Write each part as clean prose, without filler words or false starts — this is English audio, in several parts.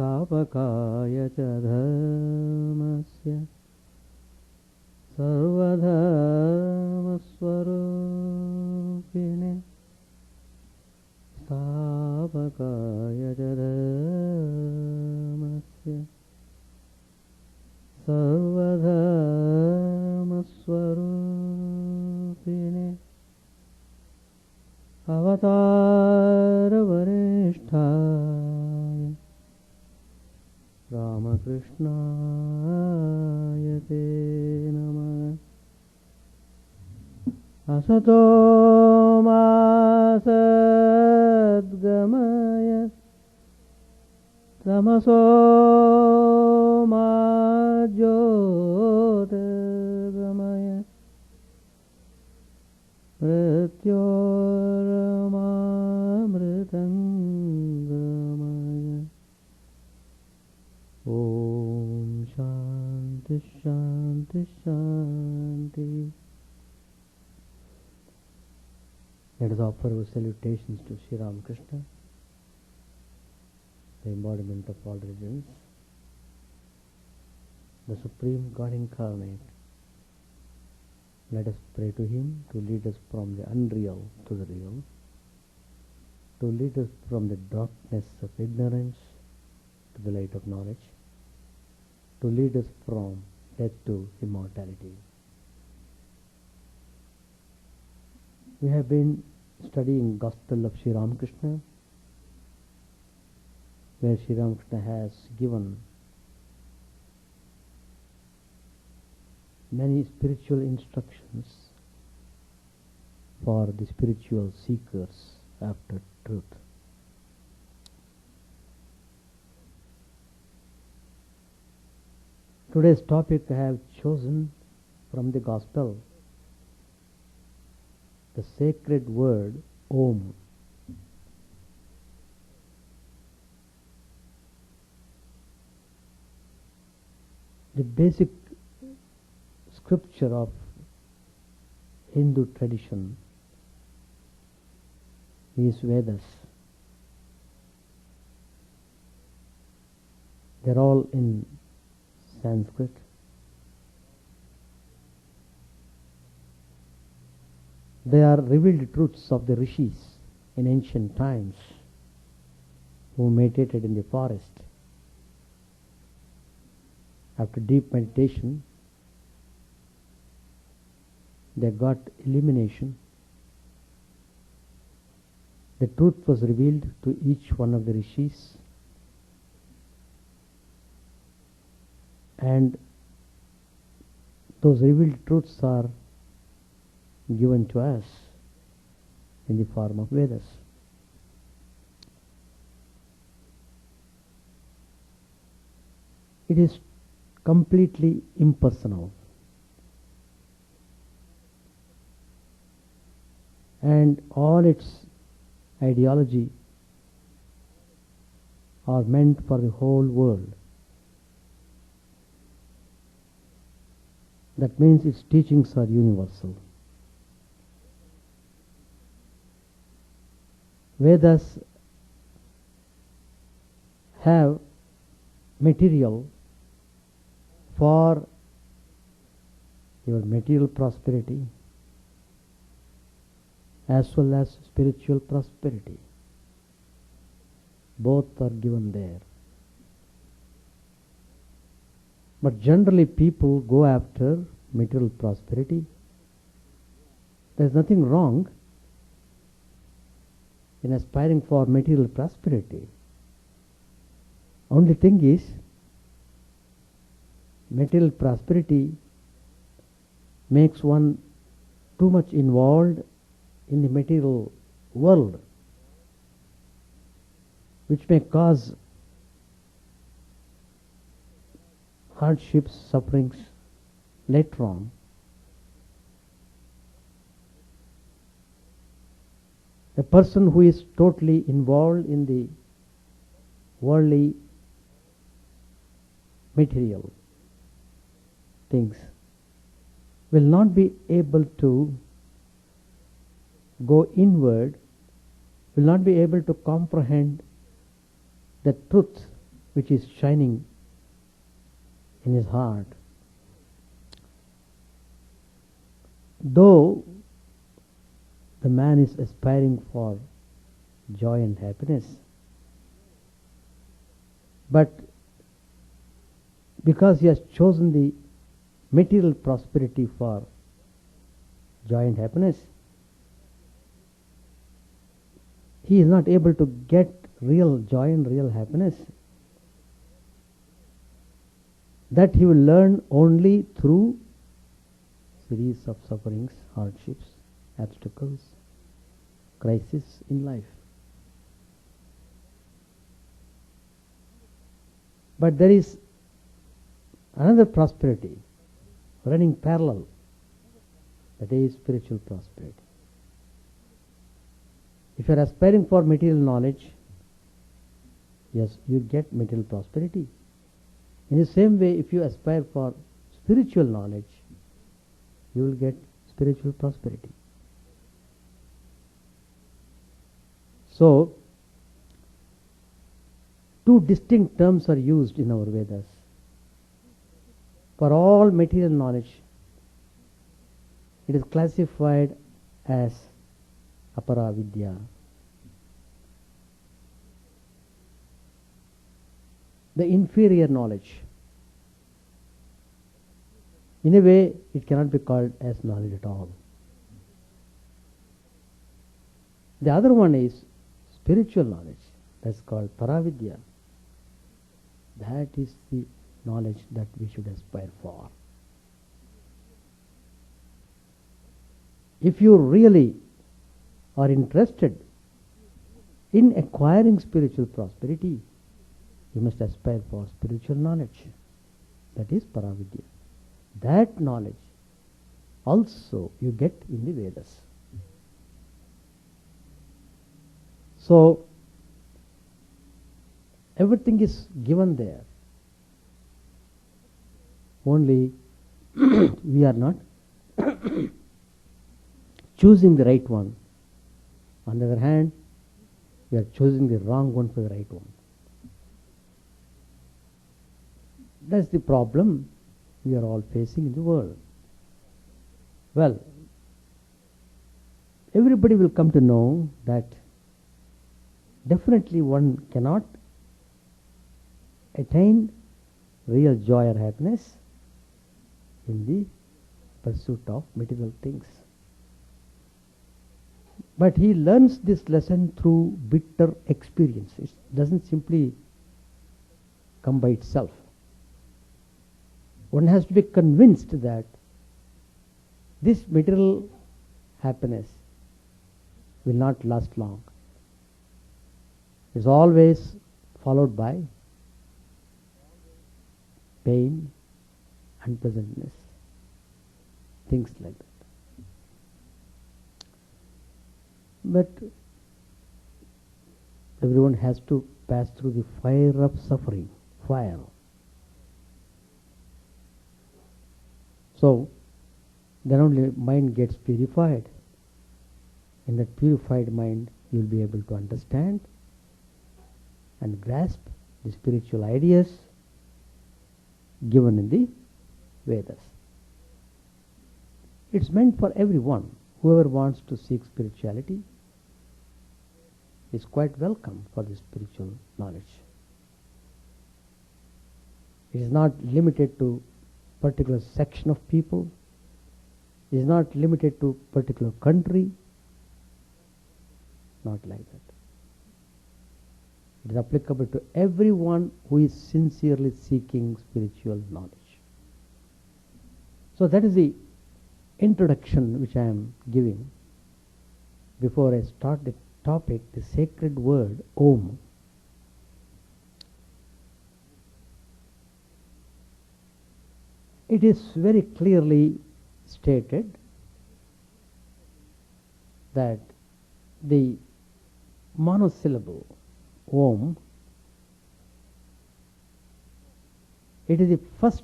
स्थापकाय च धर्मस्य सर्वधर्मस्वरूपिणे स्थापकाय च धर्मस्य सर्वधर्मस्वरूपिणे अवतारवरिष्ठाय रामकृष्णाय ते नमः। असतो मा सद्गमय तमसो मा ज्योतिर्गमय मृत्योर्मामृतङ्गमय। ॐ शान्ति शान्ति शान्ति। Let us offer our salutations to Sri Ramakrishna, the embodiment of all religions, the Supreme God Incarnate. Let us pray to Him to lead us from the unreal to the real, to lead us from the darkness of ignorance to the light of knowledge, to lead us from death to immortality. We have been studying Gospel of Sri Ramakrishna, where Sri Ramakrishna has given many spiritual instructions for the spiritual seekers after truth. Today's topic I have chosen from the Gospel, the sacred word AUM. The basic scripture of Hindu tradition is Vedas. They are all in Sanskrit. They are revealed truths of the rishis in ancient times who meditated in the forest. After deep meditation, they got illumination. The truth was revealed to each one of the rishis, and those revealed truths are given to us in the form of Vedas. It is completely impersonal, and all its ideology are meant for the whole world. That means its teachings are universal. Vedas have material for your material prosperity as well as spiritual prosperity. Both are given there. But generally people go after material prosperity. There is nothing wrong in aspiring for material prosperity. Only thing is, material prosperity makes one too much involved in the material world, which may cause hardships, sufferings later on. A person who is totally involved in the worldly material things will not be able to go inward, will not be able to comprehend the truth which is shining in his heart, though the man is aspiring for joy and happiness, but because he has chosen the material prosperity for joy and happiness, he is not able to get real joy and real happiness. That he will learn only through series of sufferings, hardships, obstacles, crises in life. But there is another prosperity running parallel, that is spiritual prosperity. If you are aspiring for material knowledge, yes, you get material prosperity. In the same way, if you aspire for spiritual knowledge, you will get spiritual prosperity. So, two distinct terms are used in our Vedas. For all material knowledge, it is classified as aparavidya. The inferior knowledge. In a way, it cannot be called as knowledge at all. The other one is spiritual knowledge. That's called paravidya. That is the knowledge that we should aspire for. If you really are interested in acquiring spiritual prosperity, you must aspire for spiritual knowledge. That is paravidya. That knowledge also you get in the Vedas. So, everything is given there. Only we are not choosing the right one. On the other hand, we are choosing the wrong one for the right one. That's the problem we are all facing in the world. Well, everybody will come to know that definitely one cannot attain real joy or happiness in the pursuit of material things. But he learns this lesson through bitter experience. It doesn't simply come by itself. One has to be convinced that this material happiness will not last long. It's always followed by pain, unpleasantness, things like that. But everyone has to pass through the fire of suffering, fire. So, then only mind gets purified. In that purified mind, you will be able to understand and grasp the spiritual ideas given in the Vedas. It's meant for everyone. Whoever wants to seek spirituality is quite welcome for the spiritual knowledge. It is not limited to particular section of people. It is not limited to particular country. Not like that. It is applicable to everyone who is sincerely seeking spiritual knowledge. So that is the introduction which I am giving. Before I start the topic, the sacred word Om. It is very clearly stated that the monosyllable Om, it is the first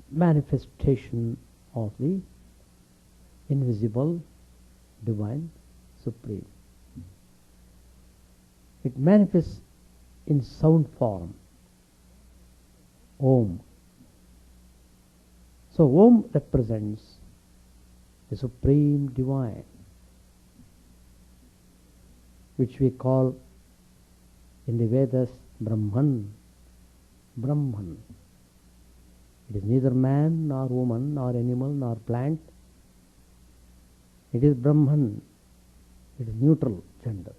manifestation of the invisible divine supreme. It manifests in sound form. Om. So Om represents the Supreme Divine, which we call in the Vedas Brahman. Brahman. It is neither man nor woman nor animal nor plant. It is Brahman. It is neutral gender.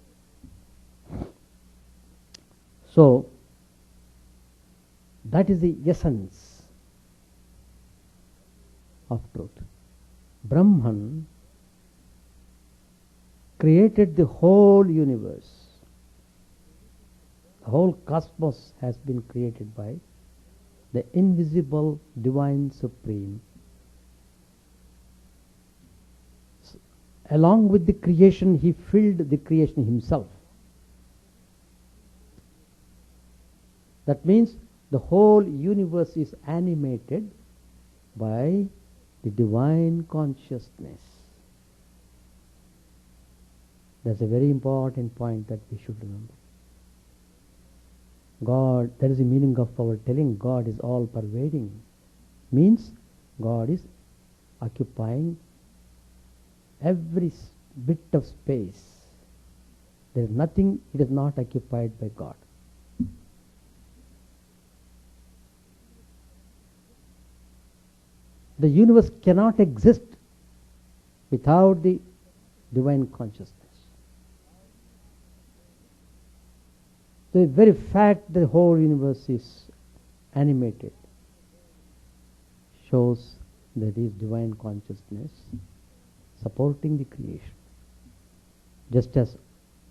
So that is the essence of truth. Brahman created the whole universe. The whole cosmos has been created by the invisible divine supreme. Along with the creation, he filled the creation himself. That means the whole universe is animated by the divine consciousness. That's a very important point that we should remember. God, that is the meaning of our telling God is all pervading. Means God is occupying every bit of space. There is nothing it is not occupied by God. The universe cannot exist without the divine consciousness. The very fact the whole universe is animated shows that is divine consciousness supporting the creation. Just as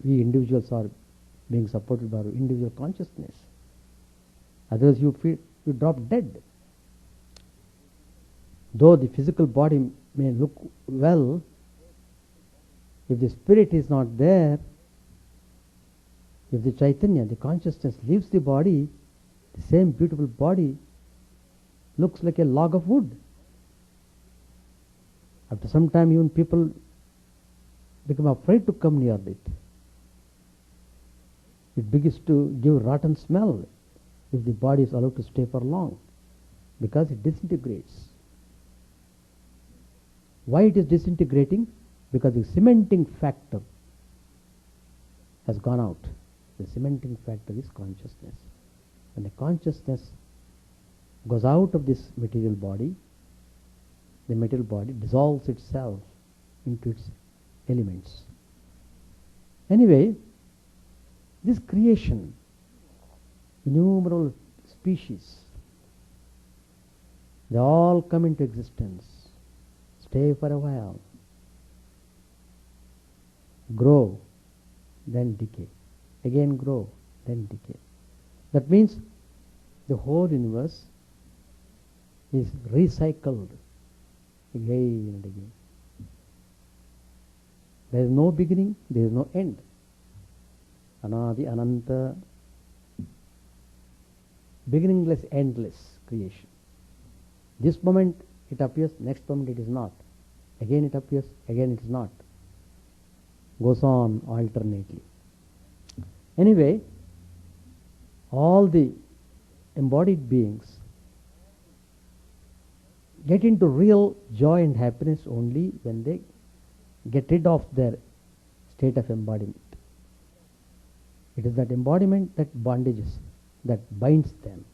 we individuals are being supported by our individual consciousness. Otherwise you drop dead. Though the physical body may look well, if the spirit is not there, if the Chaitanya, the consciousness leaves the body, the same beautiful body looks like a log of wood. After some time even people become afraid to come near it. It begins to give rotten smell if the body is allowed to stay for long, because it disintegrates. Why it is disintegrating? Because the cementing factor has gone out. The cementing factor is consciousness. When the consciousness goes out of this material body, the material body dissolves itself into its elements. Anyway, this creation, innumerable species, they all come into existence, stay for a while, grow, then decay. Again grow, then decay. That means the whole universe is recycled again and again. There is no beginning, there is no end. Anadi Ananta, beginningless, endless creation. This moment it appears, next moment it is not. Again it appears, again it is not. Goes on alternately. Anyway, all the embodied beings get into real joy and happiness only when they get rid of their state of embodiment. It is that embodiment that bondages, that binds them.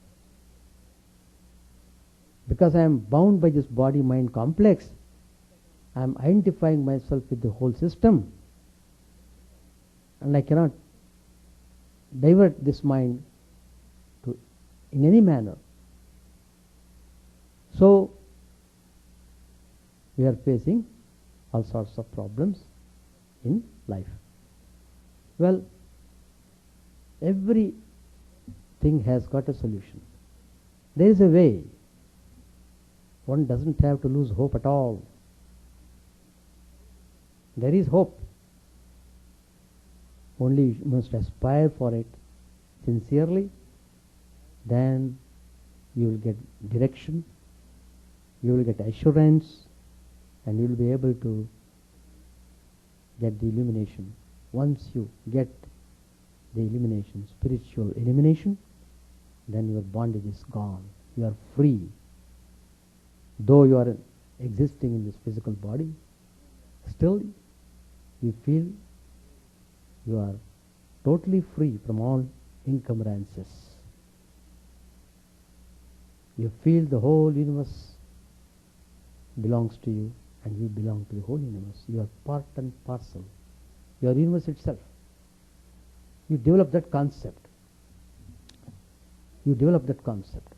Because I am bound by this body-mind complex, I am identifying myself with the whole system, and I cannot divert this mind to in any manner. So we are facing all sorts of problems in life. Well, everything has got a solution. There is a way. One doesn't have to lose hope at all. There is hope. Only you must aspire for it sincerely. Then you will get direction, you will get assurance, and you will be able to get the illumination. Once you get the elimination, spiritual elimination, then your bondage is gone. You are free. Though you are existing in this physical body, still you feel you are totally free from all encumbrances. You feel the whole universe belongs to you and you belong to the whole universe. You are part and parcel. You are universe itself. You develop that concept. You develop that concept.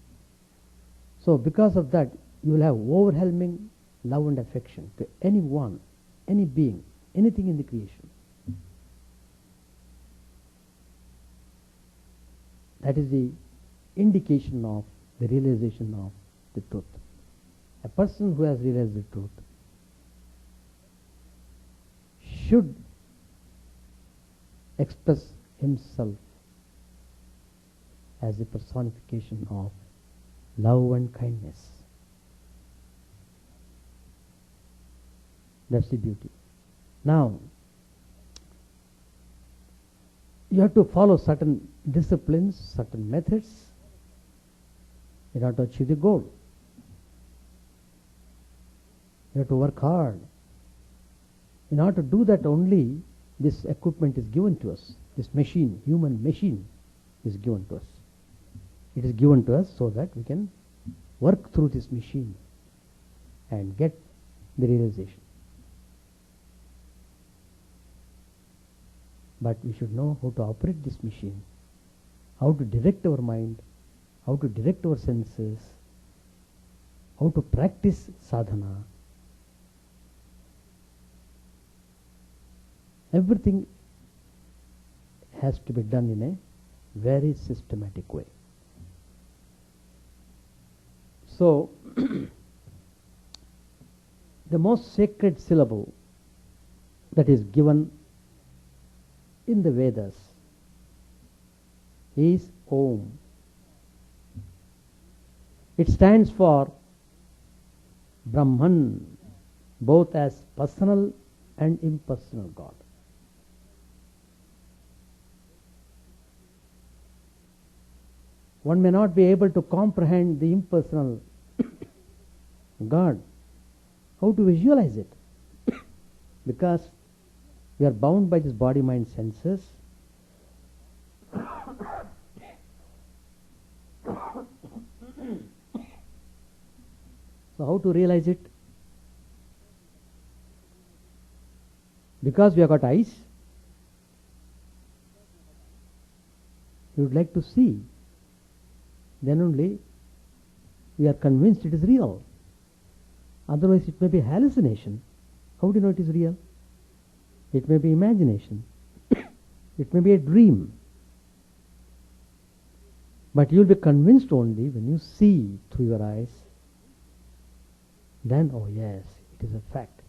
So because of that, you will have overwhelming love and affection to anyone, any being, anything in the creation. That is the indication of the realization of the truth. A person who has realized the truth should express himself as a personification of love and kindness. That's the beauty. Now, you have to follow certain disciplines, certain methods in order to achieve the goal. You have to work hard. In order to do that only, this equipment is given to us. This machine, human machine, is given to us. It is given to us so that we can work through this machine and get the realization. But we should know how to operate this machine, how to direct our mind, how to direct our senses, how to practice sadhana. Everything has to be done in a very systematic way. So, the most sacred syllable that is given in the Vedas is Om. It stands for Brahman, both as personal and impersonal God. One may not be able to comprehend the impersonal God. How to visualize it? Because we are bound by this body, mind, senses. So how to realize it? Because we have got eyes, we would like to see. Then only we are convinced it is real. Otherwise it may be hallucination. How do you know it is real? It may be imagination. It may be a dream. But you will be convinced only when you see through your eyes. Then, oh yes, it is a fact.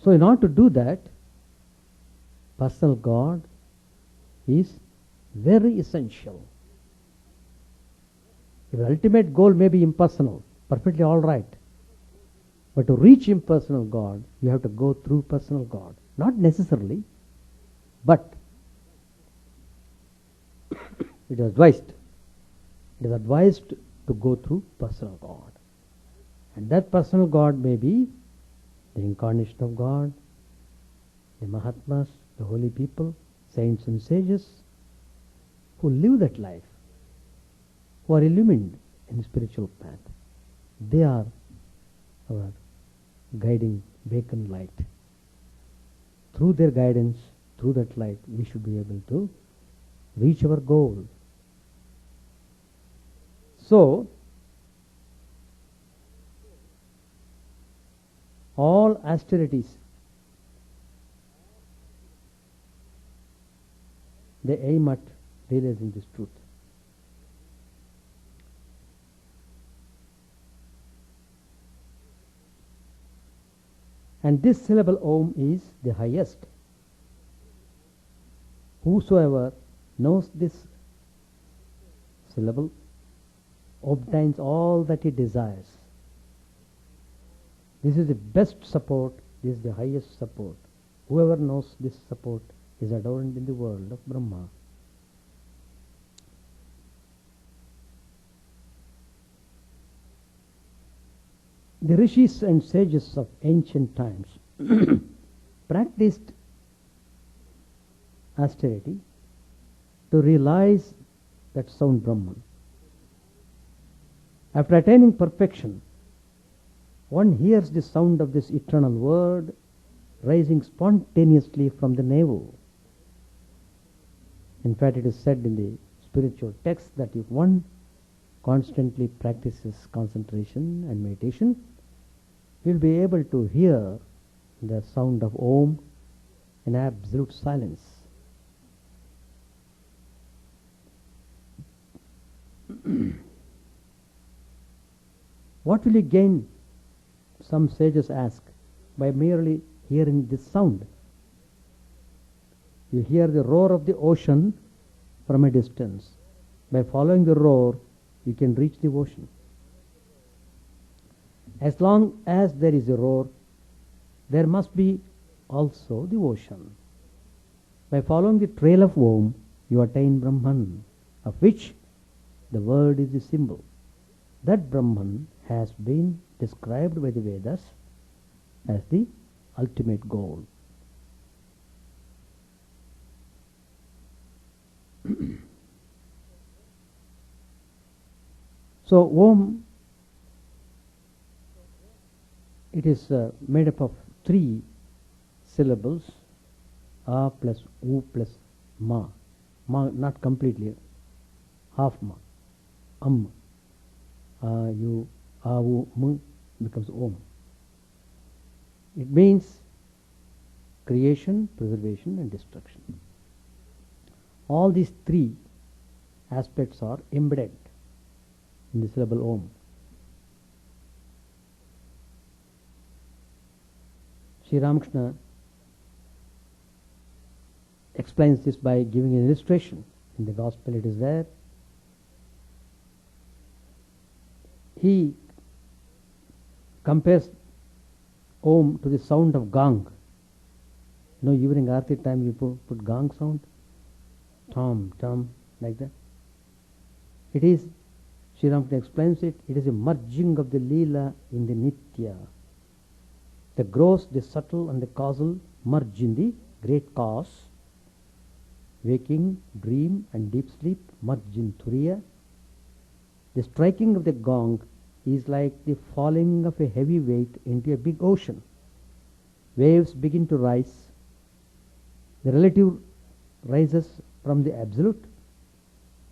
So in order to do that, personal God is very essential. Your ultimate goal may be impersonal, perfectly all right. But to reach impersonal God, you have to go through personal God. Not necessarily, but it is advised. It is advised to go through personal God. And that personal God may be the incarnation of God, the Mahatmas, the holy people, saints and sages, who live that life, who are illumined in the spiritual path. They are our guiding beacon light. Through their guidance, through that light, we should be able to reach our goal. So, all austerities, they aim at realizing this truth. And this syllable Om is the highest. Whosoever knows this syllable obtains all that he desires. This is the best support, this is the highest support Whoever knows this support is adorned in the world of Brahma. The rishis and sages of ancient times practiced austerity to realize that sound Brahman. After attaining perfection, one hears the sound of this eternal word rising spontaneously from the navel. In fact, it is said in the spiritual text that if one constantly practices concentration and meditation, he will be able to hear the sound of Om in absolute silence. What will you gain, some sages ask, by merely hearing this sound? You hear the roar of the ocean from a distance. By following the roar, you can reach the ocean. As long as there is a roar, there must be also the ocean. By following the trail of Om, you attain Brahman, of which the word is the symbol. That Brahman has been described by the Vedas as the ultimate goal. So Om, it is made up of 3 syllables, A plus U plus Ma. Ma not completely, half Ma. A, U, A, U, M becomes Om. It means creation, preservation and destruction. All these 3 aspects are embedded in the syllable Om. Sri Ramakrishna explains this by giving an illustration. In the Gospel it is there. He compares Om to the sound of gong. You know, evening Aarti time you put gong sound. Tom, tom, like that. It is, Sri Ramakrishna explains it, it is a merging of the Leela in the Nitya. The gross, the subtle and the causal merge in the great cause. Waking, dream and deep sleep merge in Turiya. The striking of the gong is like the falling of a heavy weight into a big ocean. Waves begin to rise. The relative rises from the absolute.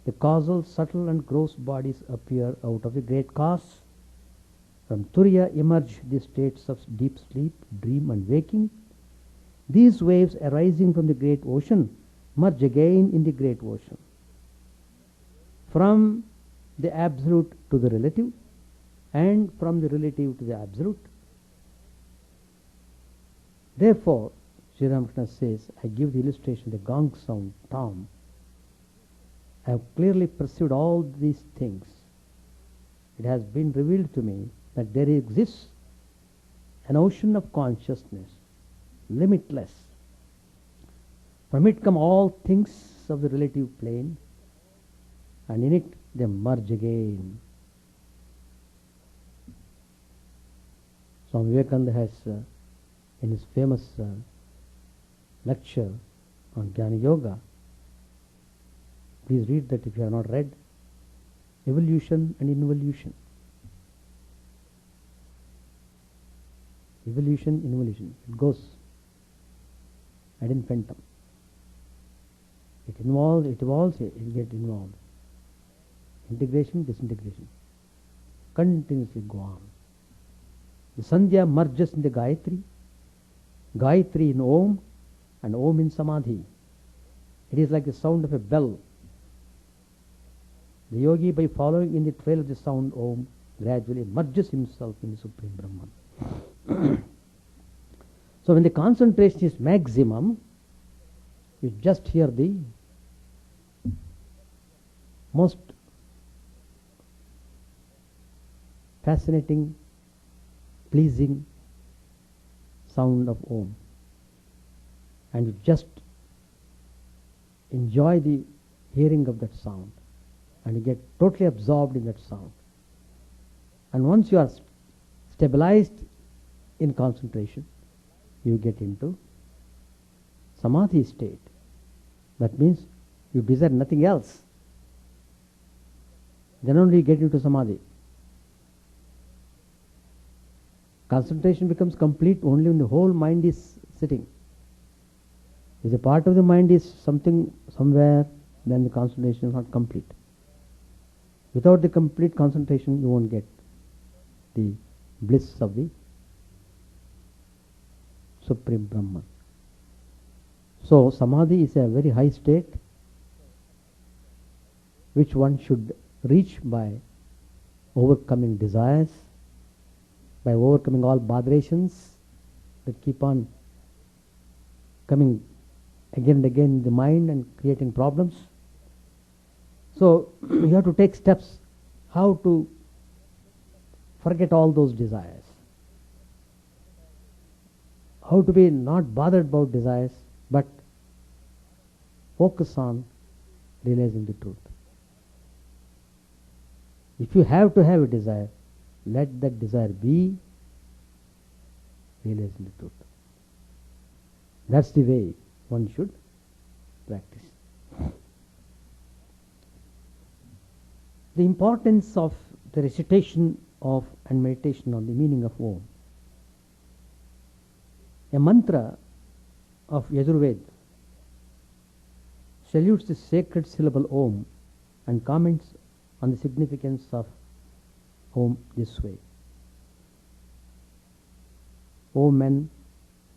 The causal, subtle and gross bodies appear out of the great cause. From Turiya emerge the states of deep sleep, dream and waking. These waves arising from the great ocean merge again in the great ocean. From the absolute to the relative, and from the relative to the absolute. Therefore, Sri Ramakrishna says, I give the illustration, the gong sound, tom. I have clearly perceived all these things. It has been revealed to me that there exists an ocean of consciousness, limitless. From it come all things of the relative plane, and in it they merge again. Swami Vivekananda has, in his famous lecture on Jnana Yoga, please read that if you have not read, evolution and involution. Evolution, involution. It goes ad infinitum. It evolves, it gets involved. Integration, disintegration. Continuously go on. The Sandhya merges in the Gayatri, Gayatri in Om, and Om in Samadhi. It is like the sound of a bell. The yogi, by following in the trail of the sound Om, gradually merges himself in the Supreme Brahman. So when the concentration is maximum, you just hear the most fascinating, pleasing sound of Om. and you just enjoy the hearing of that sound, and you get totally absorbed in that sound. And once you are stabilized in concentration, you get into samadhi state. That means you desire nothing else. Then only you get into samadhi. Concentration becomes complete only when the whole mind is sitting. If a part of the mind is something somewhere, then the concentration is not complete. Without the complete concentration, you won't get the bliss of the Supreme Brahman. So samadhi is a very high state which one should reach by overcoming desires, by overcoming all botherations that keep on coming again and again in the mind and creating problems. So you have to take steps how to forget all those desires, how to be not bothered about desires, but focus on realizing the truth. If you have to have a desire, let that desire be realizing the truth. That's the way one should practice. The importance of the recitation of and meditation on the meaning of Om. A mantra of Yajurveda salutes the sacred syllable Om and comments on the significance of Om this way. O men,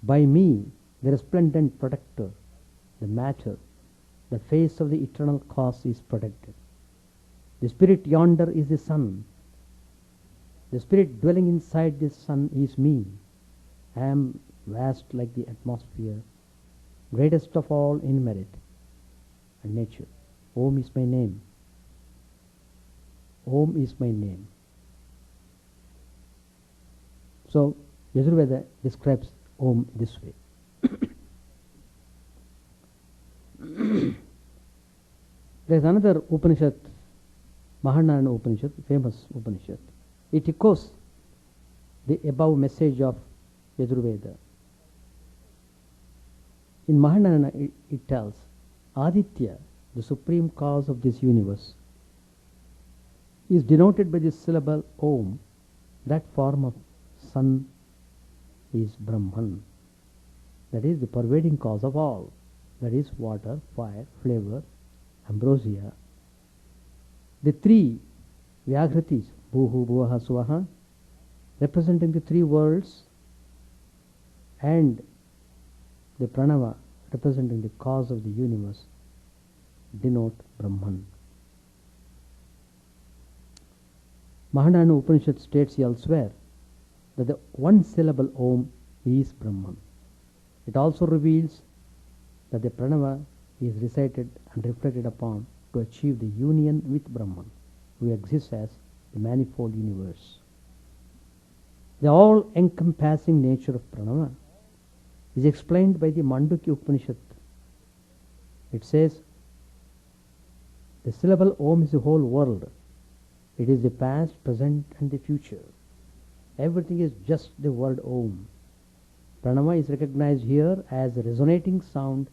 by me, the resplendent protector, the matter, the face of the eternal cause is protected. The spirit yonder is the sun. The spirit dwelling inside this sun is me. I am vast like the atmosphere, greatest of all in merit and nature. Om is my name. Om is my name. So Yajurveda describes Om this way. There is another Upanishad, Mahanayana Upanishad, famous Upanishad. It echoes the above message of Yajurveda. In Mahanayana it tells, Aditya, the supreme cause of this universe, is denoted by the syllable Om. That form of sun is Brahman. That is the pervading cause of all. That is water, fire, flavor, ambrosia. The three Vyaghritis, Bhuhu, Bhuvaha, Swaha, representing the three worlds, and the Pranava, representing the cause of the universe, denote Brahman. Mahanayana Upanishad states elsewhere that the one syllable Om is Brahman. It also reveals that the Pranava is recited and reflected upon to achieve the union with Brahman, who exists as the manifold universe. The all-encompassing nature of Pranava is explained by the Mandukya Upanishad. It says, the syllable Om is the whole world. It is the past, present and the future. Everything is just the word Om. Pranava is recognized here as a resonating sound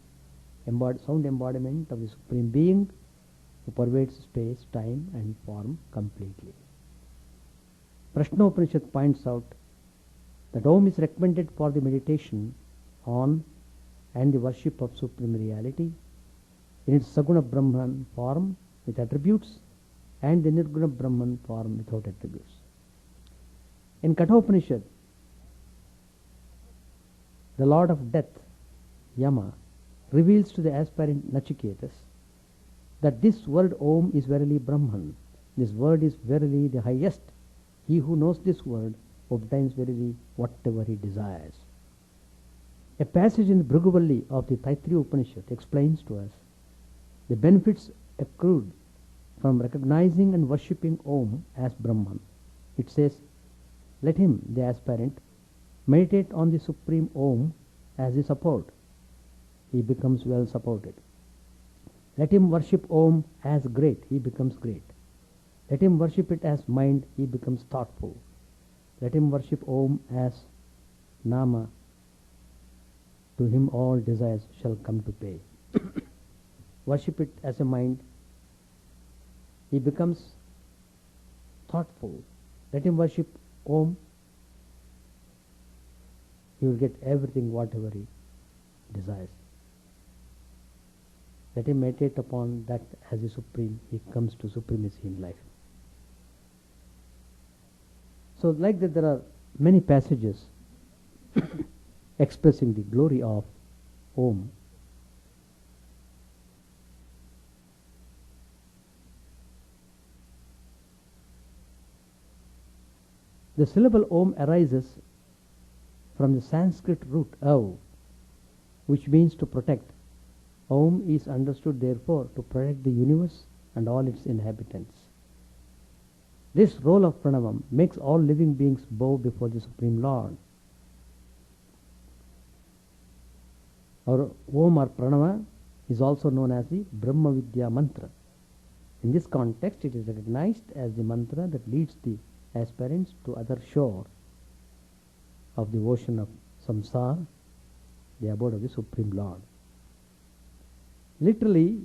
embodiment of the Supreme Being who pervades space, time and form completely. Prashnopanishad points out that Om is recommended for the meditation on and the worship of Supreme Reality in its Saguna Brahman form with attributes and the Nirguna Brahman form without attributes. In Kathopanishad, the Lord of Death, Yama, reveals to the aspirant Nachiketas that this word Om is verily Brahman. This word is verily the highest. He who knows this word obtains verily whatever he desires. A passage in the Bhriguvalli of the Taittiriya Upanishad explains to us the benefits accrued from recognizing and worshipping Om as Brahman. It says, let him, the aspirant, meditate on the Supreme Om as the support, he becomes well supported. Let him worship Om as great, he becomes great. Let him worship it as mind, he becomes thoughtful. Let him worship Om as Nama, to him all desires shall come to pay. Worship it as a mind, he becomes thoughtful. Let him worship Om, he will get everything whatever he desires. Let him meditate upon that as the supreme, he comes to supremacy in life. So like that there are many passages expressing the glory of Om. The syllable Om arises from the Sanskrit root Au, which means to protect. Om is understood therefore to protect the universe and all its inhabitants. This role of Pranavam makes all living beings bow before the Supreme Lord. Our Om or Pranava is also known as the Brahma Vidya Mantra. In this context, it is recognized as the mantra that leads the aspirants to other shore of the ocean of samsara, the abode of the Supreme Lord. Literally,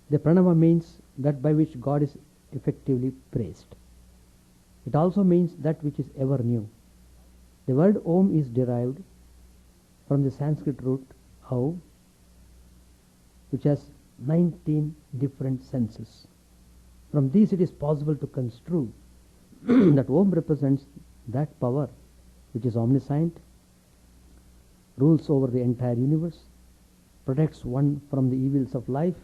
the Pranava means that by which God is effectively praised. It also means that which is ever new. The word Om is derived from the Sanskrit root Au, which has 19 different senses. From these it is possible to construe that Om represents that power which is omniscient, rules over the entire universe, protects one from the evils of life,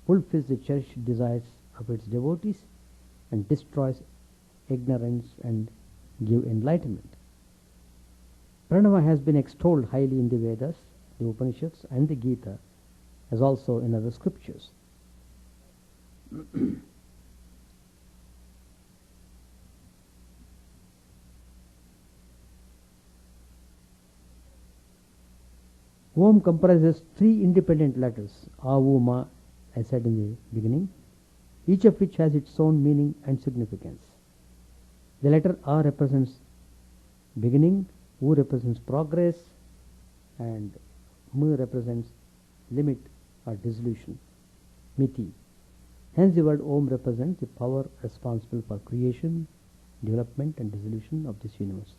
fulfills the cherished desires of its devotees, and destroys ignorance and give enlightenment. Pranava has been extolled highly in the Vedas, the Upanishads, and the Gita, as also in other scriptures. Om comprises 3 independent letters, A-U-M, I said in the beginning, each of which has its own meaning and significance. The letter A represents beginning, U represents progress, and M represents limit or dissolution, miti. Hence the word Om represents the power responsible for creation, development and dissolution of this universe.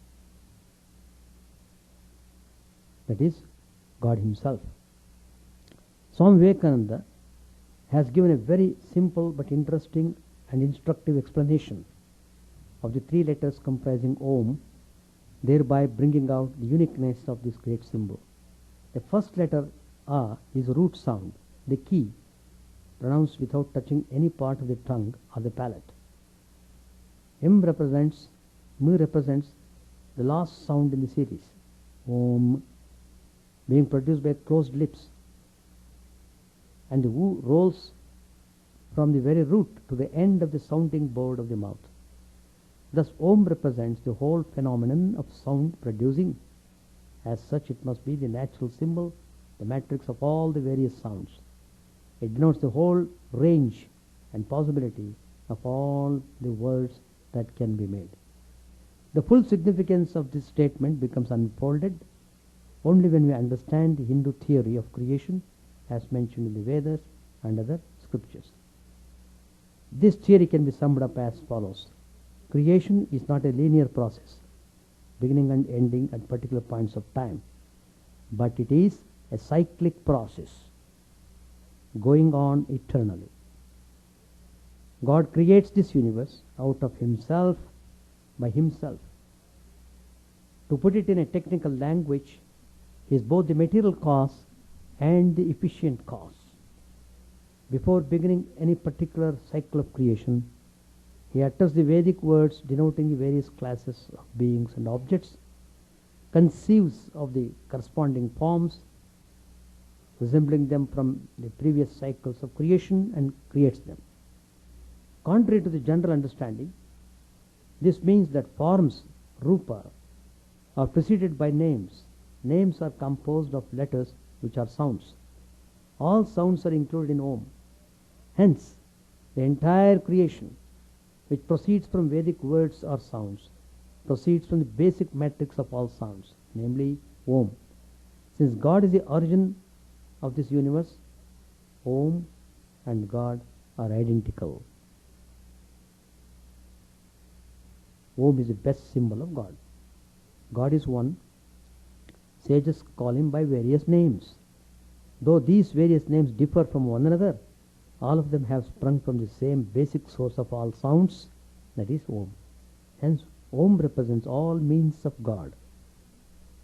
That is God Himself. Swami Vivekananda has given a very simple but interesting and instructive explanation of the 3 letters comprising Om, thereby bringing out the uniqueness of this great symbol. The first letter A is root sound, the key, pronounced without touching any part of the tongue or the palate. M represents the last sound in the series, Om, being produced by closed lips, and the U rolls from the very root to the end of the sounding board of the mouth. Thus Om represents the whole phenomenon of sound producing. As such, it must be the natural symbol, the matrix of all the various sounds. It denotes the whole range and possibility of all the words that can be made. The full significance of this statement becomes unfolded only when we understand the Hindu theory of creation as mentioned in the Vedas and other scriptures. This theory can be summed up as follows. Creation is not a linear process, beginning and ending at particular points of time, but it is a cyclic process going on eternally. God creates this universe out of Himself, by Himself. To put it in a technical language, He is both the material cause and the efficient cause. Before beginning any particular cycle of creation, He utters the Vedic words denoting the various classes of beings and objects, conceives of the corresponding forms, resembling them from the previous cycles of creation, and creates them. Contrary to the general understanding, this means that forms, rupa, are preceded by names. Names are composed of letters which are sounds. All sounds are included in Om. Hence, the entire creation, which proceeds from Vedic words or sounds, proceeds from the basic matrix of all sounds, namely Om. Since God is the origin of this universe, Om and God are identical. Om is the best symbol of God. God is one. Sages call him by various names. Though these various names differ from one another, all of them have sprung from the same basic source of all sounds, that is Om. Hence, Om represents all means of God.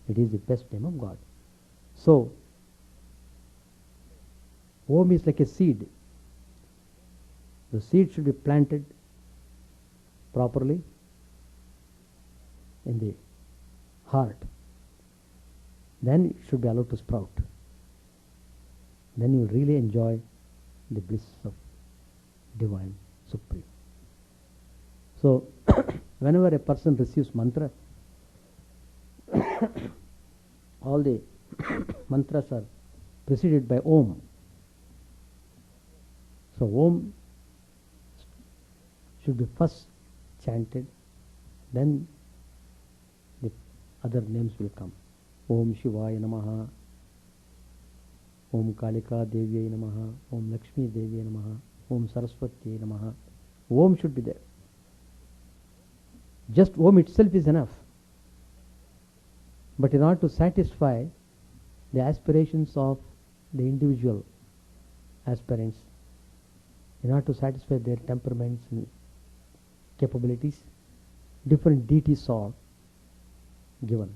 It is the best name of God. So, Om is like a seed. The seed should be planted properly in the heart. Then it should be allowed to sprout. Then you will really enjoy the bliss of Divine Supreme. So, whenever a person receives mantra, all the mantras are preceded by Om. So, Om should be first chanted, then the other names will come. Om Shivaya Namaha, Om Kalika Devyai Namaha, Om Lakshmi Devyai Namaha, Om Saraswati Namaha. Om should be there. Just Om itself is enough. But in order to satisfy the aspirations of the individual aspirants, in order to satisfy their temperaments and capabilities, different deities are given.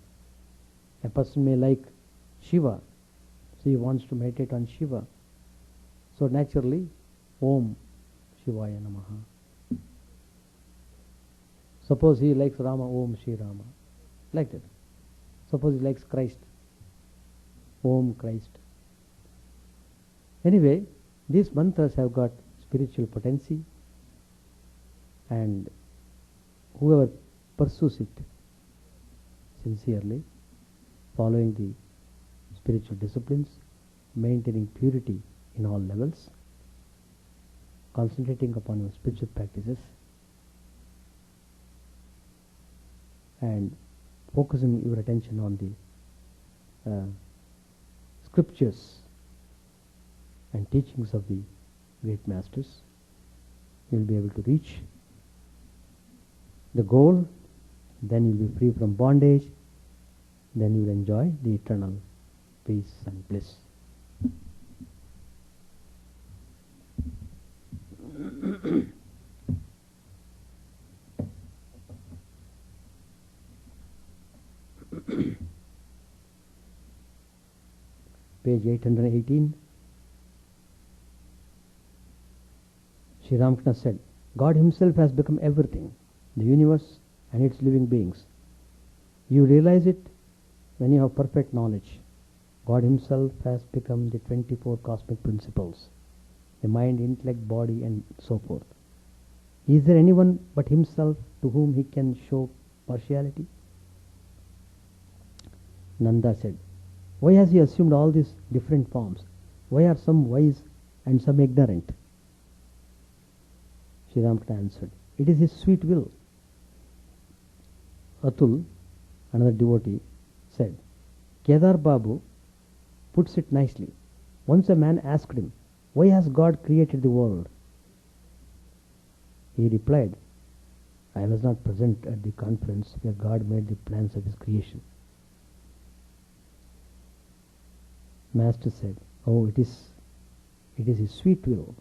A person may like Shiva, so he wants to meditate on Shiva. So naturally, Om Shivaya Namaha. Suppose he likes Rama, Om Shri Rama. Like that. Suppose he likes Christ, Om Christ. Anyway, these mantras have got spiritual potency, and whoever pursues it sincerely, following the spiritual disciplines, maintaining purity in all levels, concentrating upon your spiritual practices, and focusing your attention on the scriptures and teachings of the great masters, you will be able to reach the goal. Then you will be free from bondage. Then you will enjoy the eternal peace and bliss. Page 818. Sri Ramakrishna said, God himself has become everything, the universe and its living beings. You realize it when you have perfect knowledge. God himself has become the 24 cosmic principles, the mind, intellect, body, and so forth. Is there anyone but himself to whom he can show partiality? Nanda said, why has he assumed all these different forms? Why are some wise and some ignorant? Sri Ramakrishna answered, it is his sweet will. Atul, another devotee, said, Kedar Babu puts it nicely. Once a man asked him, why has God created the world? He replied, I was not present at the conference where God made the plans of his creation. Master said, oh, it is his sweet will.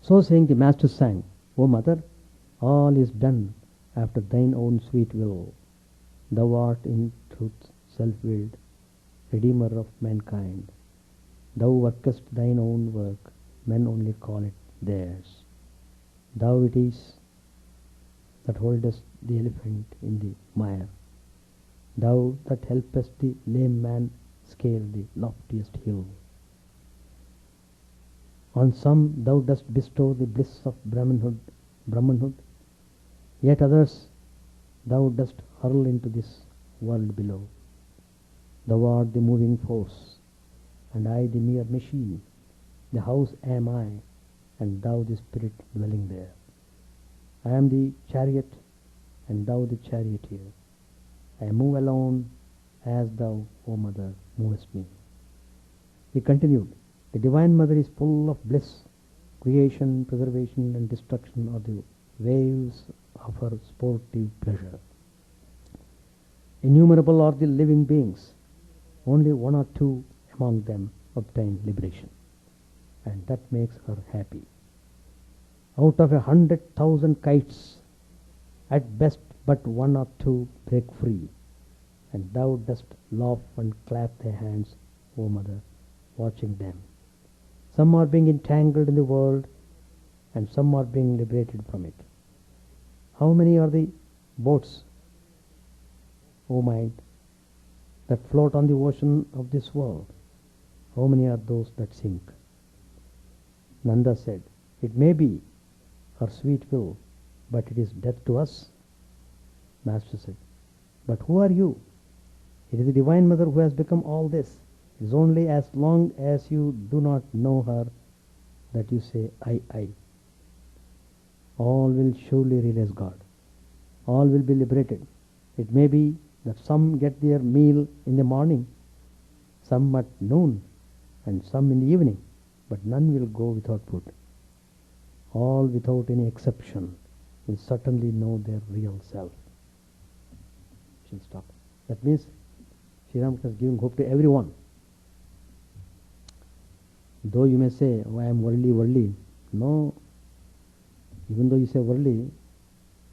So saying, the master sang, O mother, all is done after thine own sweet will. Thou art in truth self-willed, redeemer of mankind. Thou workest thine own work, men only call it theirs. Thou it is that holdest the elephant in the mire. Thou that helpest the lame man scale the loftiest hill. On some thou dost bestow the bliss of Brahmanhood, yet others Thou dost hurl into this world below. Thou art the moving force, and I the mere machine. The house am I, and thou the spirit dwelling there. I am the chariot, and thou the charioteer. I move alone, as thou, O Mother, movest me. He continued, the Divine Mother is full of bliss. Creation, preservation, and destruction are the waves of her sportive pleasure. Innumerable are the living beings. Only one or two among them obtain liberation, and that makes her happy. Out of 100,000 kites, at best but one or two break free, and thou dost laugh and clap thy hands, O Mother, watching them. Some are being entangled in the world, and some are being liberated from it. How many are the boats, O mind, that float on the ocean of this world? How many are those that sink? Nanda said, it may be her sweet will, but it is death to us. Master said, but who are you? It is the Divine Mother who has become all this. It is only as long as you do not know her that you say, I. All will surely realize God. All will be liberated. It may be that some get their meal in the morning, some at noon, and some in the evening, but none will go without food. All without any exception will certainly know their real self. We shall stop. That means Sri Ramakrishna is giving hope to everyone. Though you may say, oh, I am worldly. No. Even though you say worldly,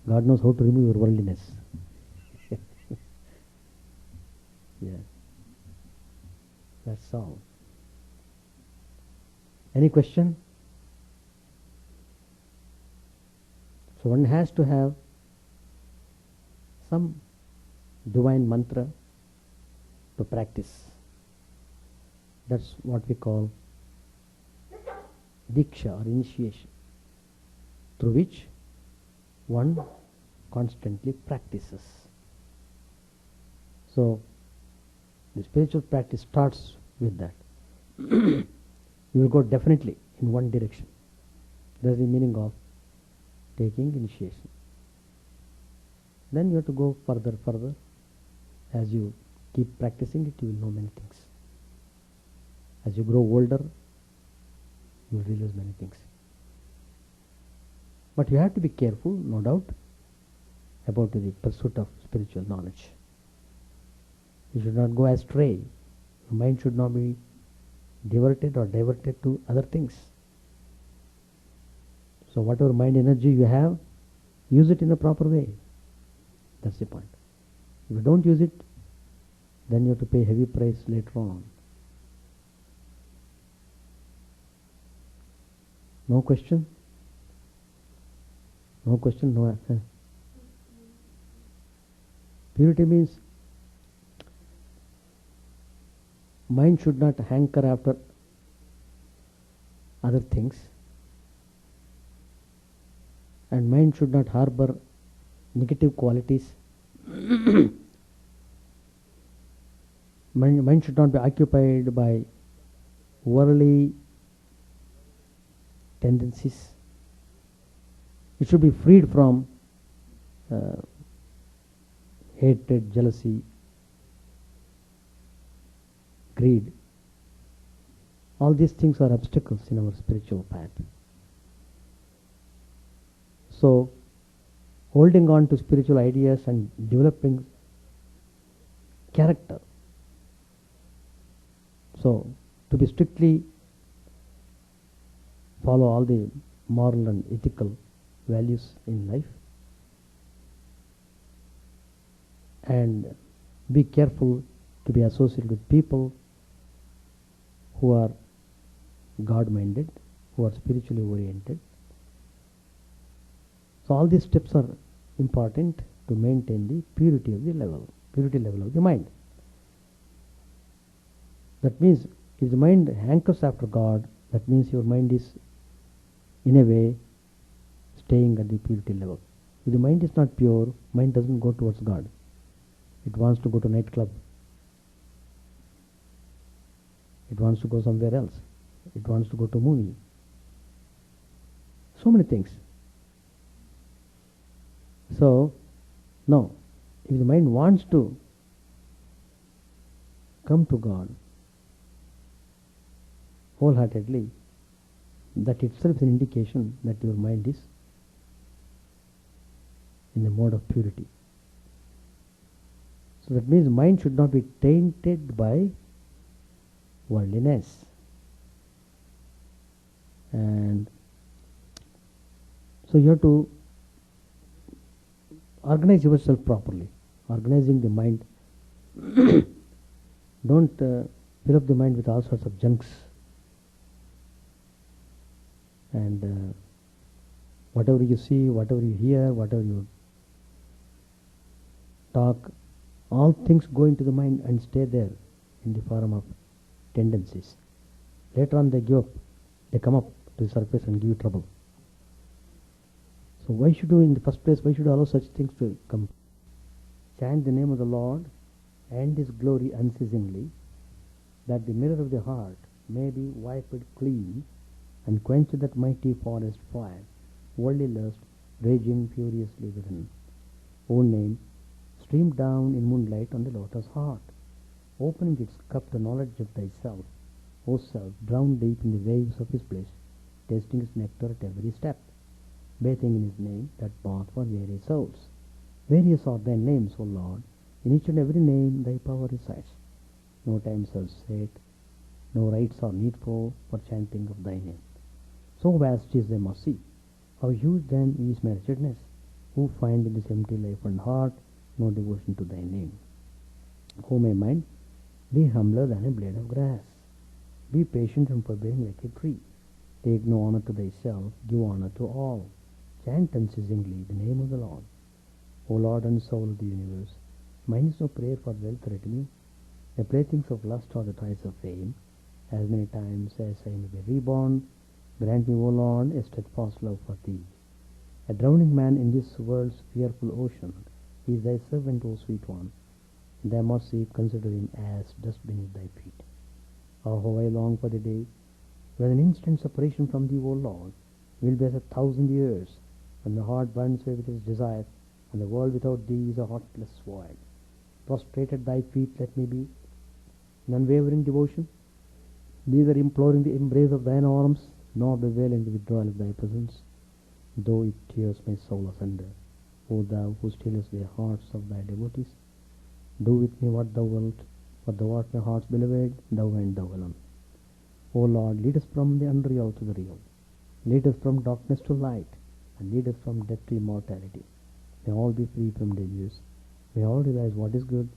God knows how to remove your worldliness. Yeah. That's all. Any question? So one has to have some divine mantra to practice. That's what we call diksha or initiation, through which one constantly practices. So the spiritual practice starts with that. You will go definitely in one direction. That's the meaning of taking initiation. Then you have to go further. As you keep practicing it, you will know many things. As you grow older, you will realize many things. But you have to be careful, no doubt, about the pursuit of spiritual knowledge. You should not go astray. Your mind should not be diverted or diverted to other things. So whatever mind energy you have, use it in a proper way. That's the point. If you don't use it, then you have to pay heavy price later on. No question? No question, no answer. Purity means mind should not hanker after other things, and mind should not harbor negative qualities. Mind should not be occupied by worldly tendencies. It should be freed from hatred, jealousy, greed. All these things are obstacles in our spiritual path. So, holding on to spiritual ideas and developing character. So, to be strictly follow all the moral and ethical values in life, and be careful to be associated with people who are God-minded, who are spiritually oriented. So all these steps are important to maintain the purity of the level, purity level of the mind. That means if the mind hankers after God, that means your mind is in a way staying at the purity level. If the mind is not pure, mind doesn't go towards God. It wants to go to nightclub. It wants to go somewhere else. It wants to go to movie. So many things. So, no. If the mind wants to come to God wholeheartedly, that itself is an indication that your mind is in the mode of purity. So that means mind should not be tainted by worldliness. And so you have to organize yourself properly. Organizing the mind. Don't fill up the mind with all sorts of junks. And whatever you see, whatever you hear, whatever you talk, all things go into the mind and stay there in the form of tendencies. Later on they give up. They come up to the surface and give you trouble. So why should you, in the first place, why should you allow such things to come? Chant the name of the Lord and His glory unceasingly, that the mirror of the heart may be wiped clean, and quench that mighty forest fire, worldly lust raging furiously within. O name, stream down in moonlight on the lotus heart, opening its cup to knowledge of thyself. O self, drown deep in the waves of His bliss, tasting His nectar at every step, bathing in His name, that bath for weary souls. Various are thy names, O Lord, in each and every name thy power resides. No times are set, no rites are needful for chanting of thy name. So vast is thy mercy, how huge then is my wretchedness, who find in this empty life and heart no devotion to thy name. O my mind, be humbler than a blade of grass. Be patient and forbearing like a tree. Take no honor to thyself, give honor to all. Chant unceasingly the name of the Lord. O Lord and soul of the universe, mine is no prayer for wealth retinue. The playthings of lust are the toys of fame. As many times as I may be reborn, grant me, O Lord, a steadfast love for thee. A drowning man in this world's fearful ocean is thy servant, O sweet one. In thy mercy consider him as dust beneath thy feet. Oh, how I long for the day when an instant separation from thee, O Lord, will be as 1,000 years, when my heart burns away with its desire, and the world without thee is a heartless void. Prostrate at thy feet let me be, in unwavering devotion, neither imploring the embrace of thine arms, nor bewailing the withdrawal of thy presence, though it tears my soul asunder. O thou who stillest the hearts of thy devotees, do with me what thou wilt, for thou art my heart's beloved, thou and thou alone. O Lord, lead us from the unreal to the real. Lead us from darkness to light, and lead us from death to immortality. May all be free from dangers. May all realize what is good.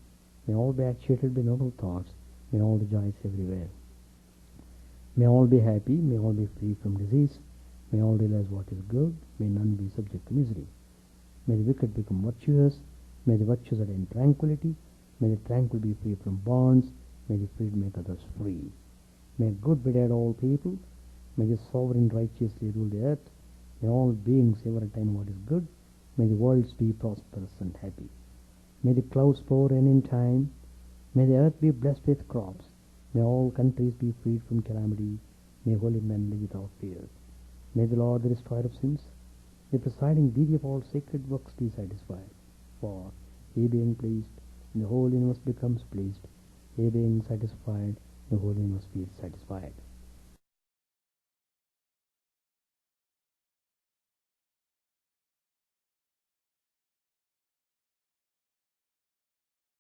May all be actuated by noble thoughts. May all rejoice everywhere. May all be happy. May all be free from disease. May all realize what is good. May none be subject to misery. May the wicked become virtuous. May the virtuous attain tranquility. May the tranquil be free from bonds. May the freed make others free. May good betide all people. May the sovereign righteously rule the earth. May all beings ever attain what is good. May the worlds be prosperous and happy. May the clouds pour rain in time. May the earth be blessed with crops. May all countries be freed from calamity. May holy men live without fear. May the Lord, the destroyer of sins, the presiding deity of all sacred works, be satisfied. For He being pleased, the whole universe becomes pleased. He being satisfied, the whole universe feels satisfied.